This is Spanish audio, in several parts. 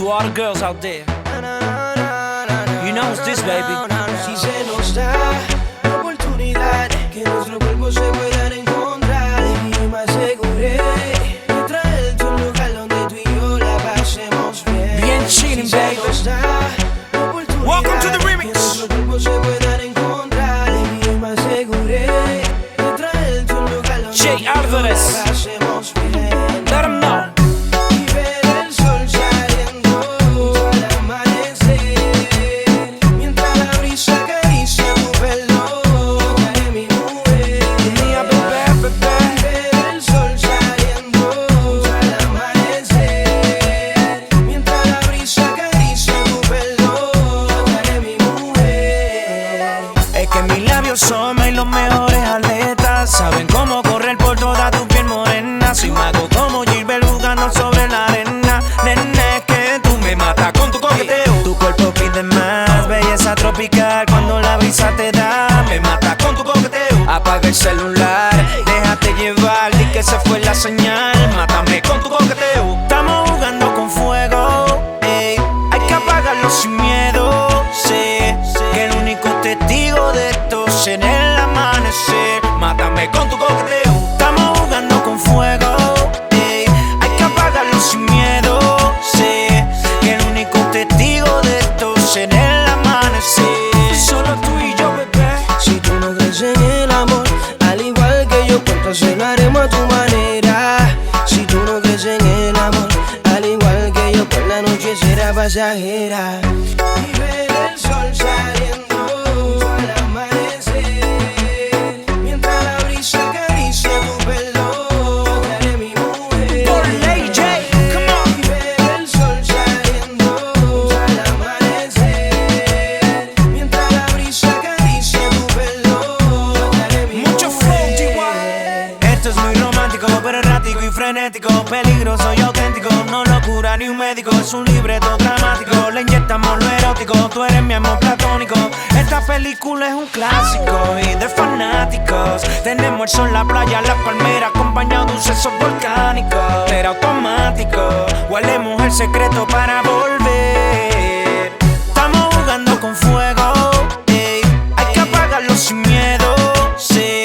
to all the girls out there. You know who's this, baby? Si se nos da la oportunidad que nuestros cuerpos se puedan encontrar, y me aseguré de traerte a un lugar donde tú y yo la pasemos bien. Bien chilling, baby. Welcome to the remix. Que nuestros cuerpos se puedan encontrar, y me aseguré de traerte a un lugar donde Jay tú y yo Alvarez. la pasemos bien. Let 'em know. Somos los mejores atletas, saben cómo correr por toda tu piel morena. Soy mago como Gilbert jugando sobre la arena. Nene, que tú me matas con tu coqueteo. Tu cuerpo pide más, belleza tropical cuando la brisa te da. Me mata con tu coqueteo. Apaga el celular, déjate llevar, di que se fue la señal. Mátame con tu coqueteo. Estamos jugando con fuego, ey. Hay que apagarlo sin miedo, sé que el único testigo de esto en el amanecer. Mátame con tu coqueteo. Estamos jugando con fuego, ey. Hay que apagarlo sin miedo, sé que el único testigo de esto en el amanecer. Solo tú y yo, bebé. Si tú no crees en el amor, al igual que yo, pues entonces lo haremos a tu manera. Si tú no crees en el amor, al igual que yo, pues la noche será pasajera. Y ver el sol saliendo al amanecer, mientras la brisa acaricia tu pelo, te haré mi mujer. Por ley, Jay, come on. Y ver el sol saliendo al amanecer, mientras la brisa acaricia tu pelo, te haré mi Mucho flow, mujer. Esto es muy romántico, pero errático y frenético. Peligroso y auténtico, no lo cura ni un médico. Es un libreto dramático, le inyectamos lo erótico. Tú eres mi amor platónico. Esta película es un clásico y de fanáticos. Tenemos el sol, la playa, la palmera, acompañado de un suceso volcánico. Era automático, guardemos el secreto para volver. Estamos jugando con fuego, ey. Hay que apagarlo sin miedo, sé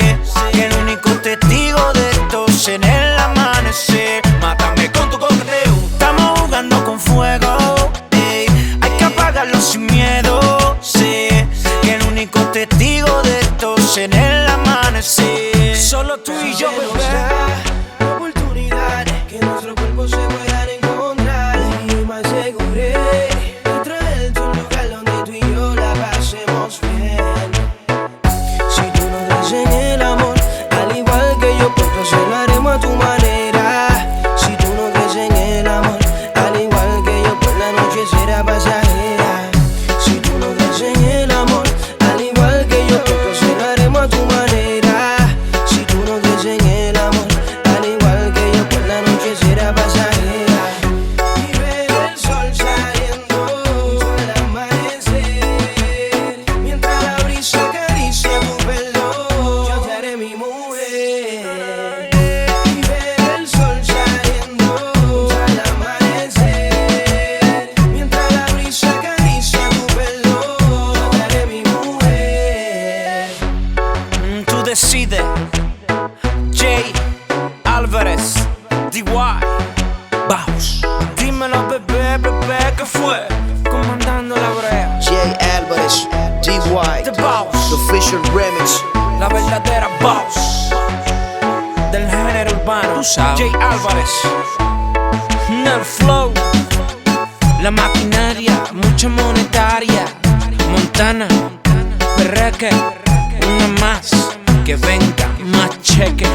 que el único testigo de esto es en el amanecer. Mátame con tu coqueteo. Estamos jugando con fuego, ey. Hay que apagarlo sin miedo, sé que el único testigo de esto es en el amanecer. Solo tú y yo, Se nos bebé. da la oportunidad que nuestros cuerpos se puedan encontrar, y me aseguré de traerte a un lugar donde tú y yo la pasemos bien. Si tú no crees en el amor, al igual que yo, pues entonces lo haremos a tu manera. Si tú no crees en el amor, al igual que yo, pues la noche será pasajera. Si tú no crees en el amor, al igual que yo, pues entonces lo haremos a tu manera. Si tú no crees en el amor, al igual que yo, pues la noche será pasajera. Y ver el sol saliendo al amanecer, mientras la brisa acaricia tu pelo, yo te haré mi mujer. Y ver el sol saliendo al amanecer, mientras la brisa acaricia tu pelo, te haré mi mujer. Tú decides. Jay Alvarez, DY, Baus. Dímelo, bebé, bebé, ¿qué fue? Comandando la brea. Jay Alvarez, DY, The Baus, The Official Remix. la verdadera Baus del género urbano. Tú sabes. Jay Alvarez, Nel Flow, la maquinaria, mucha monetaria. Montana, Perreque, una más, que venga más cheque.